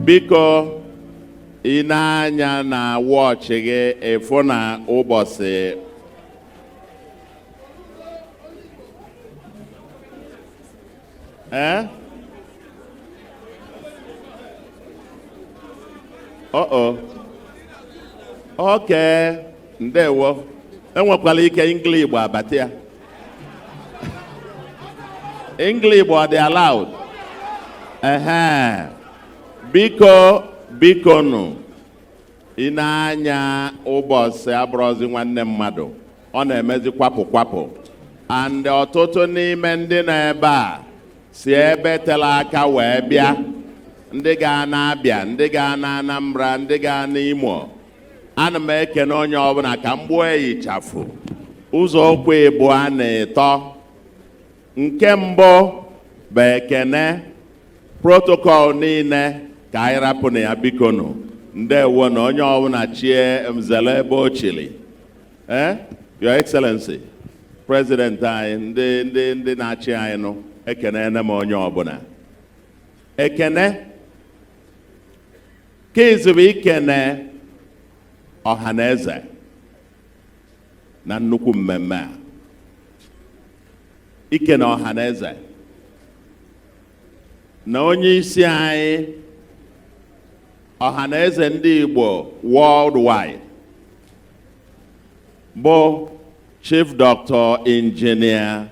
Biko inanya na watch gị efu na ụbọchị okay, ndewo. Enwekwala ike Igbo abata ya. Igbo ọ dị allowed? Biko nụ ị na-anya ụbọchị abụrụzi nwanne mmadụ, ọ na-emezi kwapụ and ọtụtụ n'ime ndị nọ ebe a si ebe tere aka wee bịa, ndị ga na Abịa, ndị ga na Anambra, ndị ga na Imo. Ana m ekene onye ọbụla ka m gbuo ịchafụ ụzọ okwu ịbụọ na-etọ. Nke mbụ bụ ekene protocol niile ka anyị rapụ na ya biko nụ. Ndewo na onye ọbụla chie mzele ebe o chili. Your Excellency, President anyị, ndị na-achị anyị nụ, ekene m onye ọbụla. Ekene ka izụ bụ ikene ọha na eze na nnukwu mmemme a. Ikene ọha na eze na onye isi anyị ọha na eze ndị Igbo worldwide bụ Chief Dr. Engineer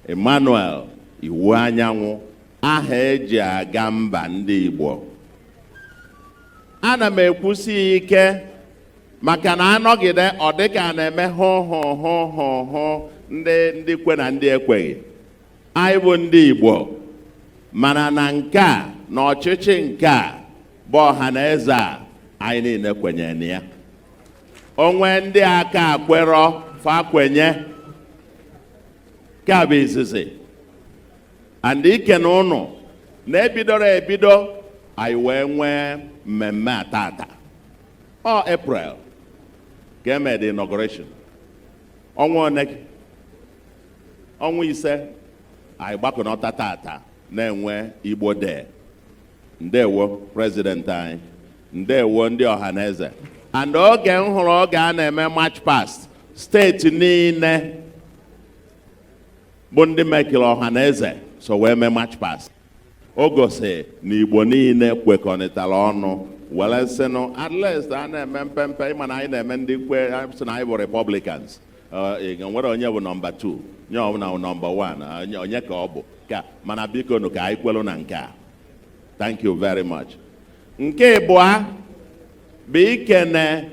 Emmanuel Iwu Anyanwụ, aha eji aga mba ndị Igbo. Ana m ekwusi ike maka na anọgide ọ dịka na-eme hụ ndị kwe na ndị ekweghị. Anyị bụ ndị Igbo, mana na nke a na ọchịchị nke a bụ ọha na eze a anyị niile kwenye na ya. Onwe ndị aka akwerọ fa kwenye ka bụ izizi and ike na ụnụ na-ebidoro ebido anyị wee nwee mmemme atata. April ka eme the inauguration. Ọnwa ise anyị gbakọnọta tata na-enwe Igbo Day. Ndewo President anyị, ndewo ndị ọha na eze. And oge m hụrụ oge a na-eme March Past, steeti niile bụ ndị mekiri ọha na eze so wee mee March Past. O gosi na Igbo niile kwekọrịtara ọnụ were sịnụ at least a na-eme mpempe ịma na anyị na-eme ndị kwe sị na anyị bụ Republicans. Nwere onye bụ nọmba 2, nye ọbụla bụ nọmba 1, onye ka ọ bụ ka mana biko nụ ka anyị kwelu na nke a. Thank you very much. Nke ịbụa bụ ikene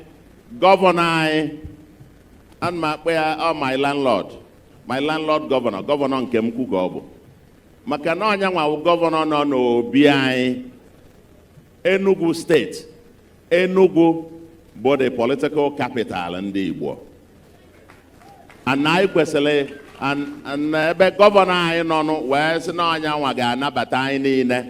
gọvanọ anyị, ana m akpọ ya my landlord gọvanọ nke m kwu ka ọ bụ, maka na ọnya nwa gọvanọ nọ n'obi anyị. Enugu steeti, Enugu bụ the political capital ndị Igbo. And anyị kwesịrị ebe gọvanọ anyị nọ wee sị na ọnya nwa ga-anabata anyị niile.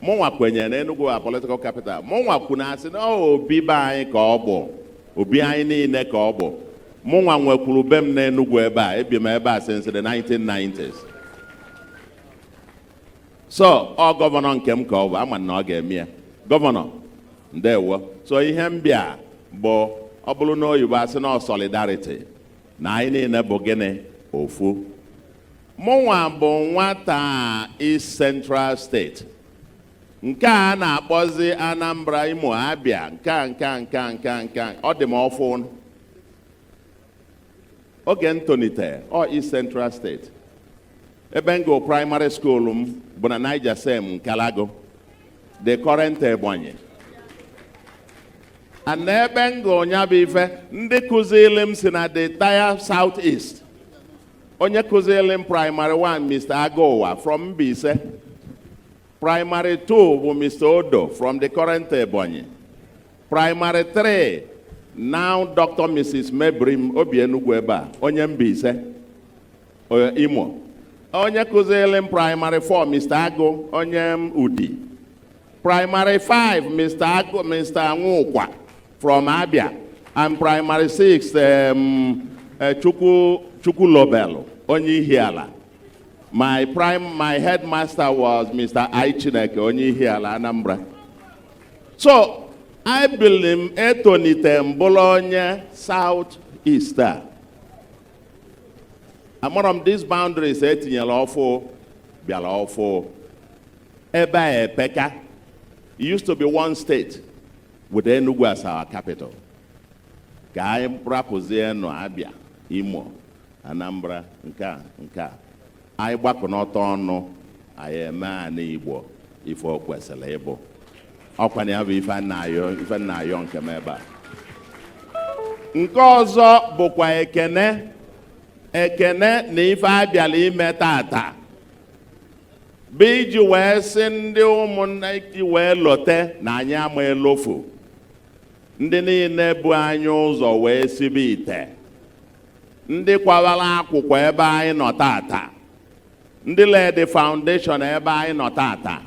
Mụnwa kwenye na Enugu a political capital. Mụnwa kwuna asị na obi be anyị ka ọ bụ, obi anyị niile ka ọ bụ. Mụnwa nwekwuru be m na Enugu ebe a, ebi m ebe a since the 1990s. So ọ gọvanọ nke m ka ọ bụ, ama na ọ ga-eme ya. Gọvanọ, ndewo. So ihe mbịa bụ ọ bụrụ na oyibo asị na solidarity na anyị niile bụ gịnị ofu. Mụnwa bụ nwata East Central State, nke a na-akpọzi Anambra, Imo, Abịa, nke ọ dị m ọfụ. Oge ntonite East Central State, ebe ngo primary school m bụ na Niger Sem Nkalago, the current Ebonyi. And ebe ngo nya bụ ife ndị kụzili m si na the entire SouthEast. Onye kụzili m primary 1 Mr. Agowa from Mbise. Primary 2 bụ Mr. Odo from the current Ebonyi. Primary 3 now Dr. Mrs. Mebrim Obi Enugu ebe a, onye Mbise Imo. Onye kụzili m primary 4 Mr. Ago, onye Udi. Primary 5 Mr. Anwukwa from Abia. And primary 6 Chukwu Lobelu, onye Ihiala. My headmaster was Mr. Aichineke, onye ihe ala Anambra. So, I believe etonite mbụlụ onye Southeast a. Among these boundaries etinyela ọfụ bịala ọfụ. Ebe a epeka. It used to be one state with Enugu as our capital. Ka anyị rapụzie nọ Abia, Imo, Anambra, nke a. Anyị gbakọnọta ọnụ, anyị eme Ala-Igbo ife o kwesịrị ịbụ. Ọkwa na ya bụ ife nna-ayọ nke m ebe a. Nke ọzọ bụkwa ekene na ife abịala ime tata. Bụ iji wee sị ndị ụmụnna iji wee lote na anyị ama elofu. Ndị niile bụ anyị ụzọ wee sibe ite. Ndị kwawara akwụkwọ ebe anyị nọ tata. Ndị led foundation ebe anyị nọ tata.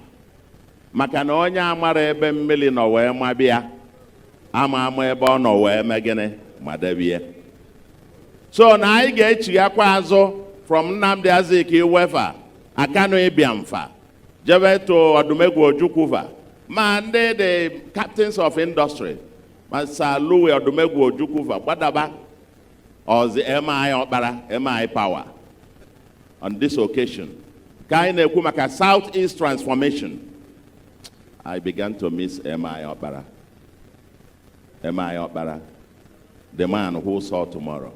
Maka na onye amara ebe mmiri nọ wee mabịa, ama ebe ọ nọ wee megịnị ma debie. So na anyị ga-echighakwa azụ from Nnamdi Azikiwe Akano Ibiamfa, jebe to Odumegwu Ojukwuva, ma ndị the captains of industry, ma Saluwe Odumegwu Ojukwuva, Badaba, or the MI Okpara, MI Power. On this occasion, Kaine Kumaka Southeast transformation. I began to miss MI Okpara. MI Okpara, the man who saw tomorrow,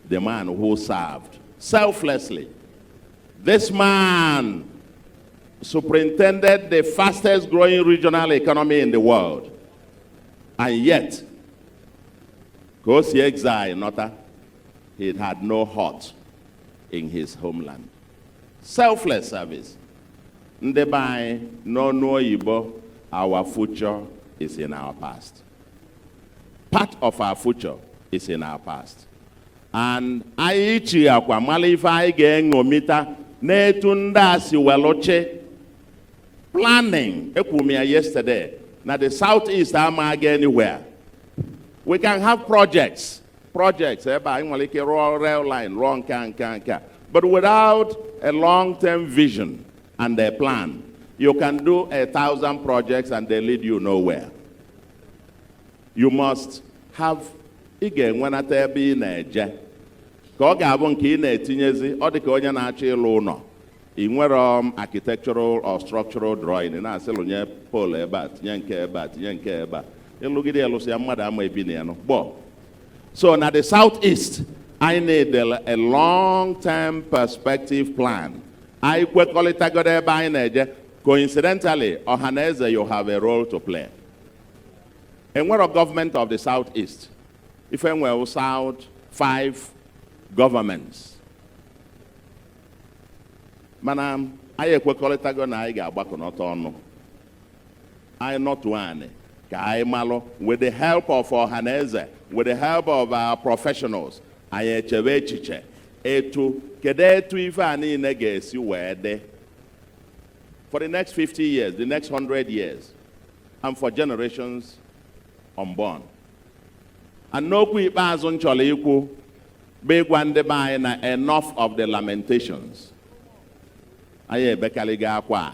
the man who served selflessly. This man superintended the fastest growing regional economy in the world. And yet, because he exiled, he had no heart in his homeland. Selfless service. Ndebai, no Igbo, our future is in our past. Part of our future is in our past. And Aichi akwa malifa ige ngomita netu ndasi weloche planning ekumia yesterday. Now the Southeast ama anywhere. We can have projects, rail line, but without a long-term vision and a plan, you can do 1,000 projects and they lead you nowhere. You must have when at ebe na-eje ka ọ ga-abụ nke ị na-etinyezi ọ dị ka onye na-achọ ịlụ ụlọ ị nwere architectural or structural drawing na-asịlụ nye pole ebe a tinye nke ebe a tinye nke ebe a ịlụgide ịlụsị ya mmadụ ama ebi na ya nọ. So na the Southeast I need a long-term perspective plan. I kwekọrịtagodo ebe anyị na-eje. Coincidentally, Ọhaneze, you have a role to play. And we're a government of the Southeast. If we were South, 5 governments. Manam, I ekwekọrịtago na anyị ga-agbakọ n'ọtọ ọnụ. I not one. Ka anyị malụ, with the help of Ọhaneze, with the help of our professionals, anyị echebe echiche etu kedu etu ife a niile ga-esi wee dị for the next 50 years, the next 100 years, and for generations unborn. And n'okwu ikpeazụ nchọrọ ikwu bụ ịgwa ndị be anyị na enough of the lamentations. Anyị ebekaliga akwa.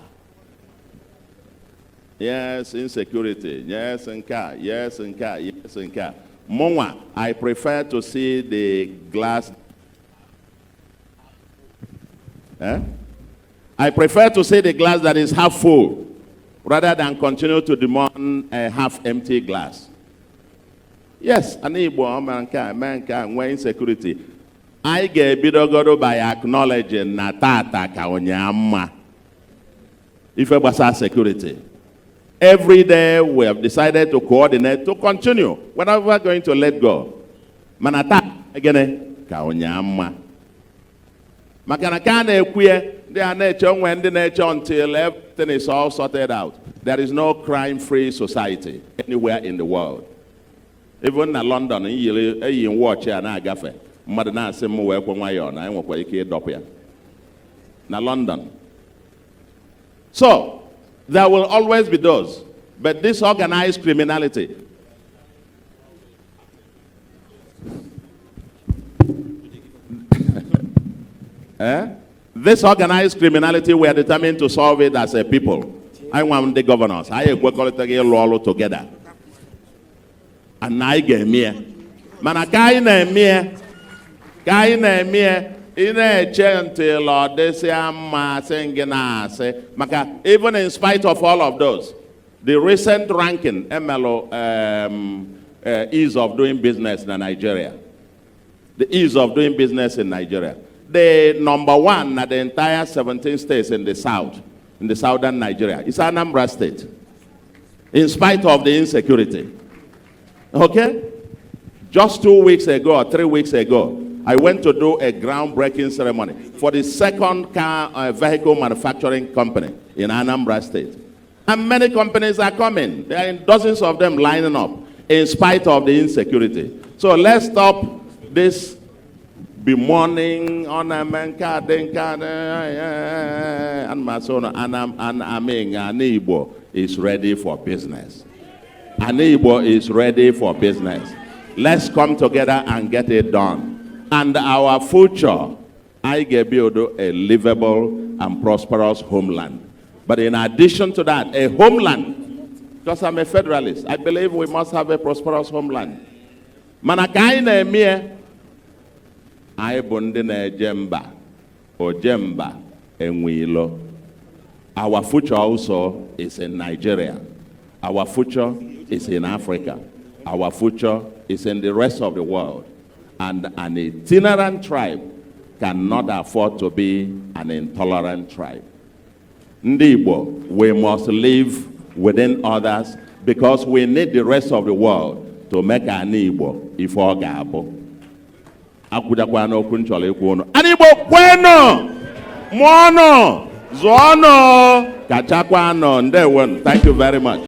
Yes, insecurity. Yes, nka. Yes, nka. Yes, nka. Monwa, I prefer to see the glass. I prefer to see the glass that is half full rather than continue to demand a half-empty glass. Yes, Ala-Igbo, when insecurity. I get bidogodo by acknowledging na tata ka onyama. If it was our security. Every day we have decided to coordinate to continue. We're never going to let go. Manata again ka onyama. Makana ka na-ekwie ndị a na-eche when the nature until everything is all sorted out. There is no crime-free society anywhere in the world. Even in London, you watch here na agafe. Mmadụ na-asị m wee kwe nwayọọ na enwekwa ike ịdọpụ ya. Na London. So, there will always be those. But this organized criminality. This organized criminality, we are determined to solve it as a people. I want the governors. I work all together. And I get me. Mana kaina me until Lord they say maka even in spite of all of those, the recent ranking MLO ease of doing business in Nigeria. The ease of doing business in Nigeria. The number one at the entire 17 states in the south, in the southern Nigeria, is Anambra State. In spite of the insecurity. Okay? Just 2 weeks ago or 3 weeks ago, I went to do a groundbreaking ceremony for the second car vehicle manufacturing company in Anambra State. And many companies are coming. There are dozens of them lining up in spite of the insecurity. So let's stop this bemoaning on a menka and Ala-Igbo is ready for business. Ala-Igbo is ready for business. Let's come together and get it done. And our future, I build a livable and prosperous homeland. But in addition to that, a homeland, because I'm a federalist, I believe we must have a prosperous homeland. Manakai na emie, I bundi na jemba, or jemba enwilo. Our future also is in Nigeria. Our future is in Africa. Our future is in the rest of the world. And an itinerant tribe cannot afford to be an intolerant tribe. Ndị Igbo, we must live within others because we need the rest of the world to make an Igbo if all gabo. Akwụjakwa n'okwu nchọrọ ikwu unu. An Igbo kwenu, mụọnụ, zụọnụ, kachakwa nọ, ndewo. Thank you very much.